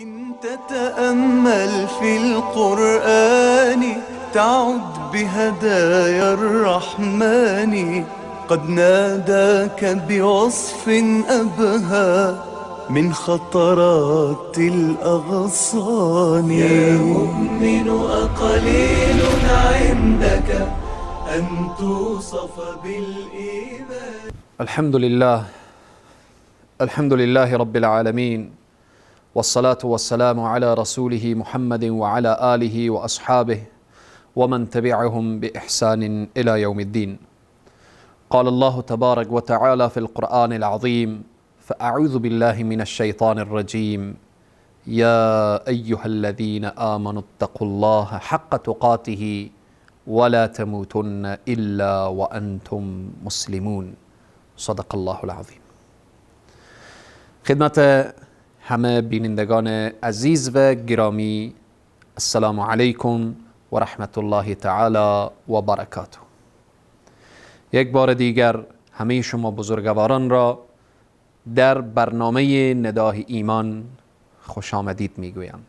إن تتأمل في القرآن تعد بهدايا الرحمن قد ناداك بوصف أبهى من خطرات الأغصان. يا مؤمن أقليل عندك أن توصف بالإيمان. الحمد لله رب العالمين، والصلاة والسلام على رسوله محمد وعلى آله وأصحابه ومن تبعهم بإحسان إلى يوم الدين. قال الله تبارك وتعالى في القرآن العظيم: فأعوذ بالله من الشيطان الرجيم. يا أيها الذين آمنوا اتقوا الله حق تقاته ولا تموتن إلا وأنتم مسلمون. صدق الله العظيم. خدمت همه بینندگان عزیز و گرامی، السلام علیکم و رحمت الله تعالی و برکاته. یک بار دیگر همه شما بزرگواران را در برنامه ندای ایمان خوش آمدید میگویم.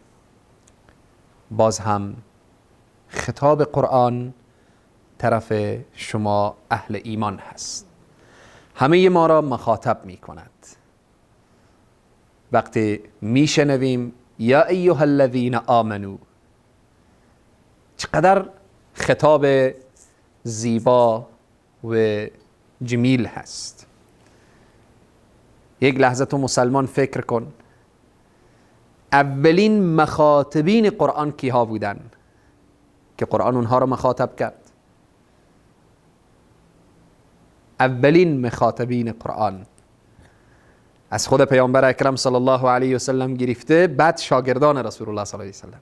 باز هم خطاب قرآن طرف شما اهل ایمان هست. همه ما را مخاطب می کند. وقتی میشنویم یا ایها الذین آمنو، چقدر خطاب زیبا و جمیل هست. یک لحظه تو مسلمان فکر کن، اولین مخاطبین قرآن کیها بودن که قرآن اونها را مخاطب کرد؟ اولین مخاطبین قرآن از خود پیامبر اکرم صلی الله علیه و سلم گرفته، بعد شاگردان رسول الله صلی الله علیه و سلم.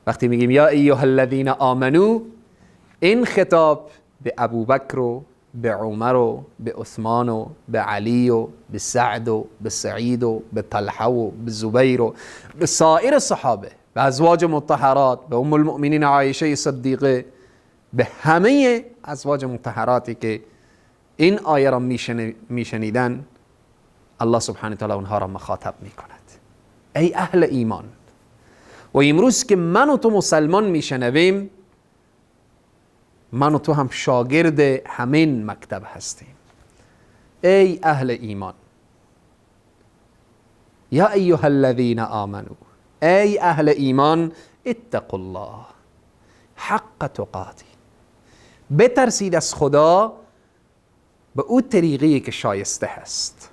وقتی میگیم یا ایها الذین آمنو، این خطاب به ابوبکر و به عمر و به عثمان و به علی و به سعد و به سعید و به طلحه و به زبیر و به سایر صحابه، به ازواج مطهرات، به ام المؤمنین عایشه صدیقه، به همه ازواج مطهراتی که این آیه را میشنیدن، الله سبحانه تعالی اونها را مخاطب میکند. ای اهل ایمان. و امروز که من و تو مسلمان میشنویم، من و تو هم شاگرد همین مکتب هستیم. ای اهل ایمان. یا ایها الذین آمنو، ای اهل ایمان، اتقوا الله حق تقاته، بترسید از خدا به او طریقی که شایسته هست،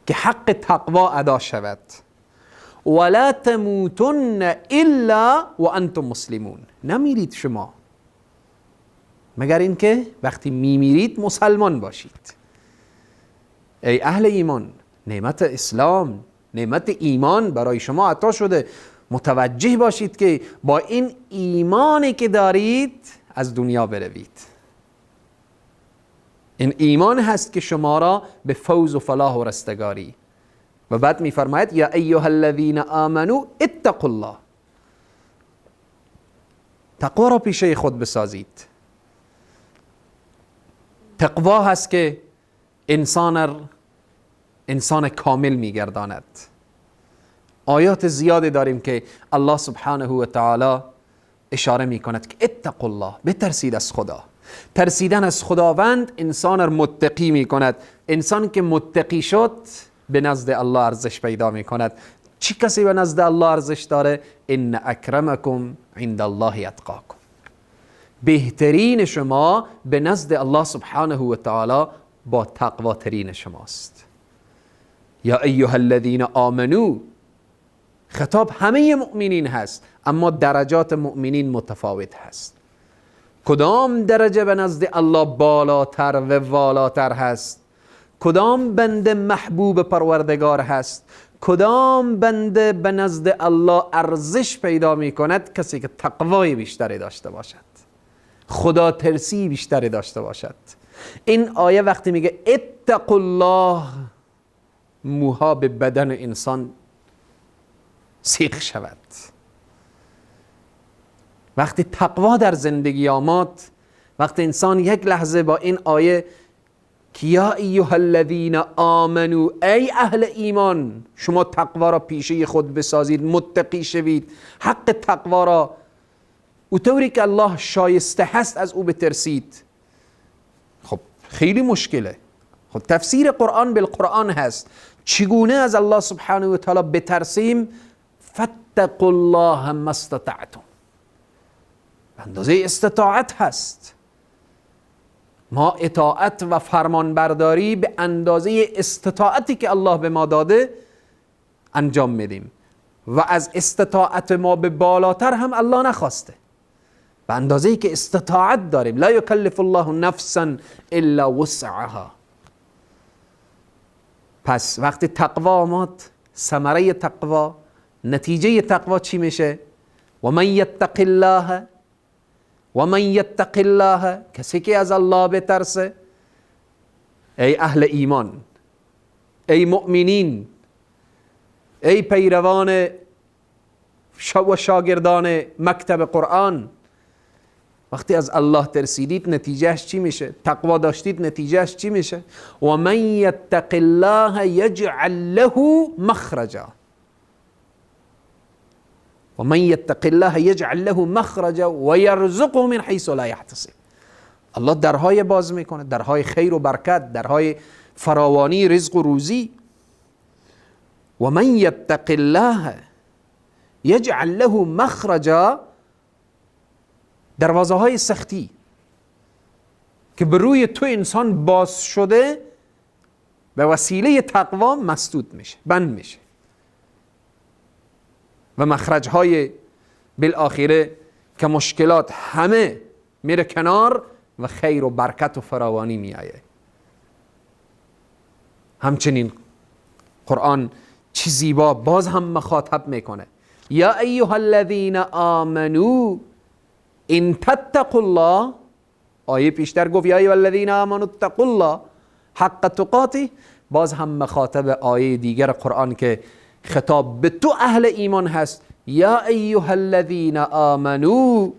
که حق تقوا ادا شود. ولا تموتن الا وانتم مسلمون، نمیرید شما مگر اینکه وقتی میمیرید مسلمان باشید. ای اهل ایمان، نعمت اسلام، نعمت ایمان برای شما عطا شده. متوجه باشید که با این ایمانی که دارید از دنیا بروید. این ایمان هست که شما را به فوز و فلاح و رستگاری. و بعد میفرماید یا ایها الذین آمنو اتقوا الله، تقوا را پیشه خود بسازید. تقوا هست که انسان کامل میگرداند. آیات زیادی داریم که الله سبحانه و تعالی اشاره میکند که اتقوا الله، بترسید از خدا. ترسیدن از خداوند انسان را متقی می کند. انسان که متقی شد به نزد الله ارزش پیدا می کند. چی کسی به نزد الله ارزش داره؟ ان اکرمکم عند الله اتقاکم، بهترین شما به نزد الله سبحانه و تعالی با تقوا ترین شماست. یا ایها الذین آمنو، خطاب همه مؤمنین هست، اما درجات مؤمنین متفاوت هست. کدام درجه به نزد الله بالاتر و والاتر هست؟ کدام بنده محبوب پروردگار هست؟ کدام بنده به نزد الله ارزش پیدا می کند؟ کسی که تقوای بیشتری داشته باشد، خدا ترسی بیشتری داشته باشد. این آیه وقتی میگه اتقوا الله، موها به بدن انسان سیخ شود. وقتی تقوا در زندگی آمد، وقتی انسان یک لحظه با این آیه که یا ایها الذین آمنو، ای اهل ایمان، شما تقوا را پیشه خود بسازید، متقی شوید، حق تقوا را او طوری که الله شایسته هست از او بترسید. خب خیلی مشکله. خب تفسیر قرآن بالقرآن هست. چگونه از الله سبحانه و تعالی بترسیم؟ فاتقوا الله ما استطعتم، اندازه استطاعت هست. ما اطاعت و فرمانبرداری به اندازه استطاعتی که الله به ما داده انجام میدیم و از استطاعت ما به بالاتر هم الله نخواسته. به اندازه‌ای که استطاعت داریم، لا یکلف الله نفسا الا وسعها. پس وقتی تقوا آمد، ثمره تقوا، نتیجه تقوا چی میشه؟ و من یتق الله، و من یتق الله، کسی که از الله بترسه. ای اهل ایمان، ای مؤمنین، ای پیروان و شاگردان مکتب قرآن، وقتی از الله ترسیدید نتیجهش چی میشه؟ تقوا داشتید نتیجهش چی میشه؟ و من یتق الله یجعل له مخرجا، و من یتق الله یجعل له مخرجا و یرزقه من حیث لا یحتسب. الله درهای باز میکنه، درهای خیر و برکت، درهای فراوانی رزق و روزی. و من یتق الله یجعل له مخرجا، دروازه های سختی که بر روی تو انسان باز شده به وسیله تقوا مسدود میشه، بند میشه و مخرج های بالاخره که مشکلات همه میره کنار و خیر و برکت و فراوانی میآیه. همچنین قرآن چی زیبا باز هم مخاطب میکنه، یا ایها الذین آمنو ان تتقوا الله. آیه پیشتر گفت یا ایها الذین آمنوا اتقوا الله حق تقاته، باز هم مخاطب آیه دیگر قرآن که خطاب به تو اهل ایمان هست، یا ایها الذین آمنو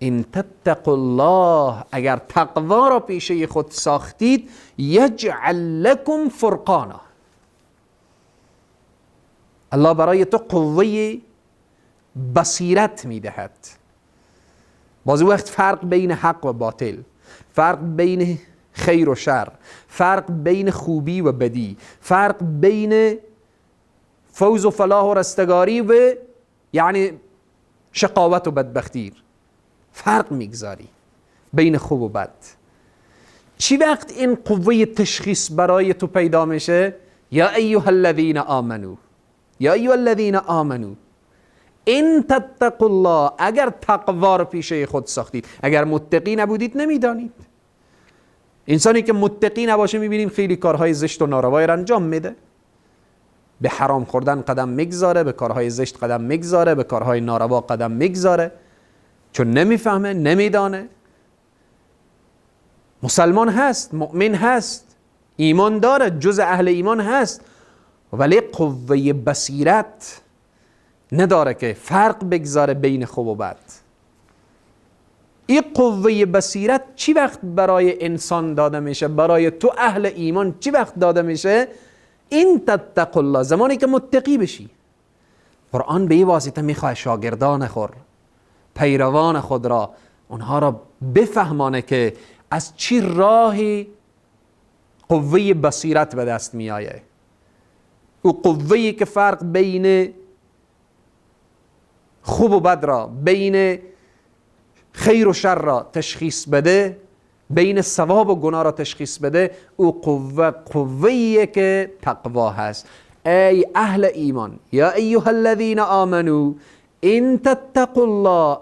ان تتقوا الله، اگر تقوا را پیشه خود ساختید، یجعل لکم فرقانا، الله برای تو قوه بصیرت میدهد. بعضی وقت فرق بین حق و باطل، فرق بین خیر و شر، فرق بین خوبی و بدی، فرق بین فوز و فلاح و رستگاری و یعنی شقاوت و بدبختی، فرق میگذاری بین خوب و بد. چی وقت این قوه تشخیص برای تو پیدا میشه؟ یا ایها الذین آمنو، یا ایها الذین آمنو ان تتقوا الله، اگر تقوا رو پیشه خود ساختید. اگر متقی نبودید نمیدانید. انسانی که متقی نباشه میبینیم خیلی کارهای زشت و ناروایی را انجام میده، به حرام خوردن قدم میگذاره، به کارهای زشت قدم میگذاره، به کارهای ناروا قدم میگذاره، چون نمیفهمه، نمیدانه. مسلمان هست، مؤمن هست، ایمان داره، جز اهل ایمان هست، ولی قوه بصیرت نداره که فرق بگذاره بین خوب و بد. این قوه بصیرت چی وقت برای انسان داده میشه؟ برای تو اهل ایمان چی وقت داده میشه؟ این تتقوا الله، زمانی که متقی بشی. قرآن به این واسطه میخواه شاگردان خود، پیروان خود را، اونها را بفهمانه که از چی راهی قوه بصیرت به دست میآیه. او قوه‌ای که فرق بین خوب و بد را، بین خیر و شر را تشخیص بده، بین ثواب و گناه را تشخیص بده، او قوه‌ای که تقوا هست. ای اهل ایمان، یا ایها الذین آمنو ان تتقوا الله،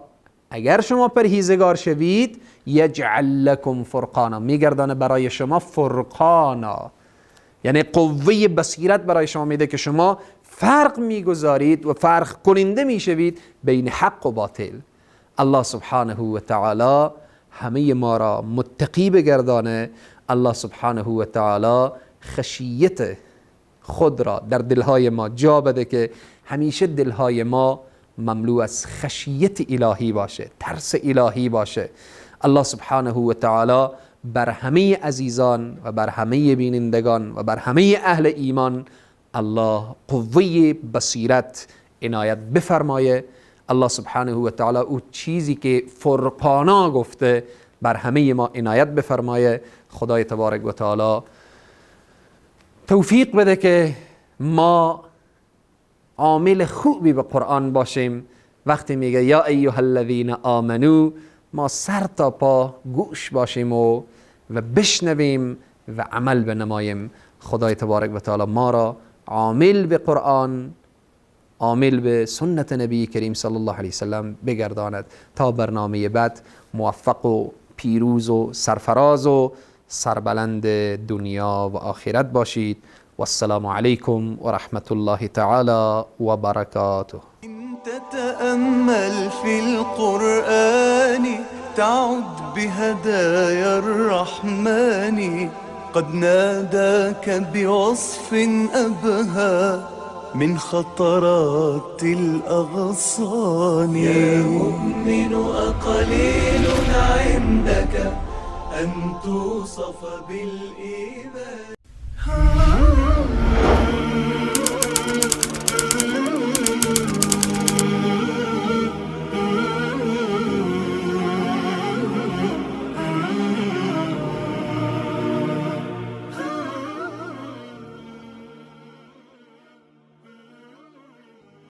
اگر شما پرهیزگار شوید، یجعل لکم فرقانا، میگردانه برای شما فرقانا، یعنی قوه بصیرت برای شما میده که شما فرق میگذارید و فرق کننده میشوید بین حق و باطل. الله سبحانه و تعالی همه ما را متقی بگردانه. الله سبحانه و تعالی خشیت خود را در دلهای ما جا بده که همیشه دلهای ما مملو از خشیت الهی باشه، ترس الهی باشه. الله سبحانه و تعالی بر همه عزیزان و بر همه بینندگان و بر همه اهل ایمان الله قوه بصیرت عنایت بفرمایه. الله سبحانه و تعالی او چیزی که فرقانا گفته بر همه ما عنایت بفرمایه. خدای تبارک و تعالی توفیق بده که ما عامل خوبی به قرآن باشیم. وقتی میگه یا ایها الذین آمنو، ما سر تا پا گوش باشیم و بشنویم و عمل بنماییم. خدای تبارک و تعالی ما را عامل به قرآن، عامل به سنت نبی کریم صلی الله علیه وسلم بگرداند. تا برنامه بعد موفق و پیروز و سرفراز و سربلند دنیا و آخرت باشید. والسلام علیکم و رحمت الله تعالی و برکاته. تتأمل في القرآن تعد بهدايا الرحمن قد ناداك بوصف أبهى من خطرات الأغصان. يا مؤمن أقليل عندك أن توصف بالإيمان.